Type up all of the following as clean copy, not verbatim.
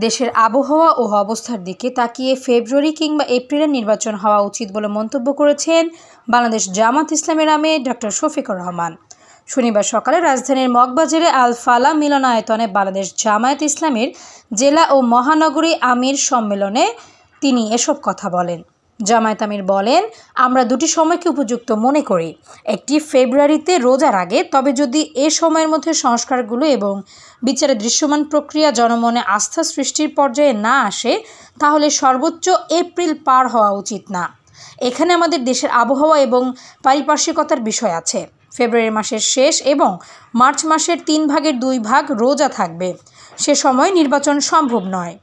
দেশের আবহাওয়া ও অবস্থার দিকে তাকিয়ে ফেব্রুয়ারি কিংবা এপ্রিলের নির্বাচন হওয়া উচিত বলে মন্তব্য করেছেন বাংলাদেশ জামাত ইসলামের আমির ডক্টর শফিকুর রহমান। শনিবার সকালে রাজধানীর মগবাজারে আল ফালাহ মিলনায়তনে বাংলাদেশ জামায়াত ইসলামের জেলা ও মহানগরী আমির সম্মেলনে তিনি এসব কথা বলেন। জামায়াত আমির বলেন, আমরা দুটি সময়কে উপযুক্ত মনে করি। একটি ফেব্রুয়ারিতে রোজার আগে, তবে যদি এ সময়ের মধ্যে সংস্কারগুলো এবং বিচারে দৃশ্যমান প্রক্রিয়া জনমনে আস্থা সৃষ্টির পর্যায়ে না আসে, তাহলে সর্বোচ্চ এপ্রিল পার হওয়া উচিত না। এখানে আমাদের দেশের আবহাওয়া এবং পারিপার্শ্বিকতার বিষয় আছে। ফেব্রুয়ারি মাসের শেষ এবং মার্চ মাসের 3/2 রোজা থাকবে, সে সময় নির্বাচন সম্ভব নয়।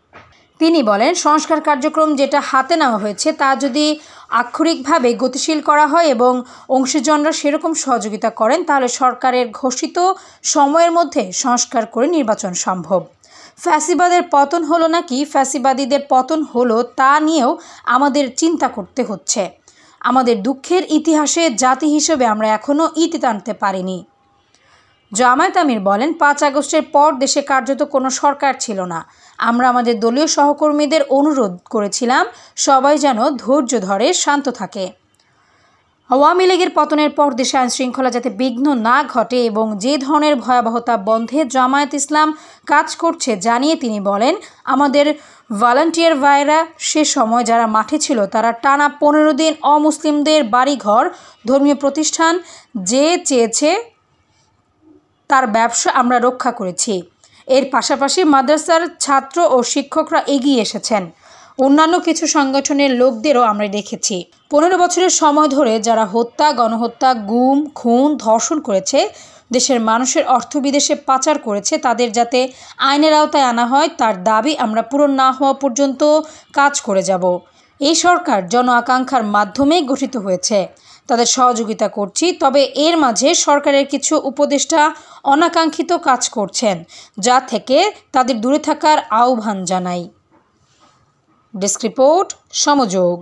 তিনি বলেন, সংস্কার কার্যক্রম যেটা হাতে নেওয়া হয়েছে তা যদি আক্ষরিকভাবে গতিশীল করা হয় এবং অংশীজনরা সেরকম সহযোগিতা করেন, তাহলে সরকারের ঘোষিত সময়ের মধ্যে সংস্কার করে নির্বাচন সম্ভব। ফ্যাসিবাদের পতন হলো নাকি ফ্যাসিবাদীদের পতন হলো, তা নিয়েও আমাদের চিন্তা করতে হচ্ছে। আমাদের দুঃখের ইতিহাসে জাতি হিসেবে আমরা এখনও ইতি টানতে পারিনি। জামায়াত আমির বলেন, 5 আগস্টের পর দেশে কার্যত কোনো সরকার ছিল না। আমরা আমাদের দলীয় সহকর্মীদের অনুরোধ করেছিলাম সবাই যেন ধৈর্য ধরে শান্ত থাকে। আওয়ামী লীগের পতনের পর দেশে আইনশৃঙ্খলা যাতে বিঘ্ন না ঘটে এবং যে ধরনের ভয়াবহতা বন্ধে জামায়াত ইসলাম কাজ করছে জানিয়ে তিনি বলেন, আমাদের ভলান্টিয়ার ভাইরা সে সময় যারা মাঠে ছিল তারা টানা 15 দিন অমুসলিমদের বাড়িঘর, ধর্মীয় প্রতিষ্ঠান যে চেয়েছে তার ব্যবসা আমরা রক্ষা করেছি। এর পাশাপাশি মাদ্রাসার ছাত্র ও শিক্ষকরা এগিয়ে এসেছেন। অন্যান্য কিছু সংগঠনের লোকদেরও আমরা দেখেছি। 15 বছরের সময় ধরে যারা হত্যা, গণহত্যা, গুম, খুন, ধর্ষণ করেছে, দেশের মানুষের অর্থ বিদেশে পাচার করেছে, তাদের যাতে আইনের আওতায় আনা হয় তার দাবি আমরা পূরণ না হওয়া পর্যন্ত কাজ করে যাব। এই সরকার জন আকাঙ্ক্ষার মাধ্যমে গঠিত হয়েছে, তাদের সহযোগিতা করছি। তবে এর মাঝে সরকারের কিছু উপদেষ্টা অনাকাঙ্ক্ষিত কাজ করছেন, যা থেকে তাদের দূরে থাকার আহ্বান জানাই। Desk report, সমযোগ।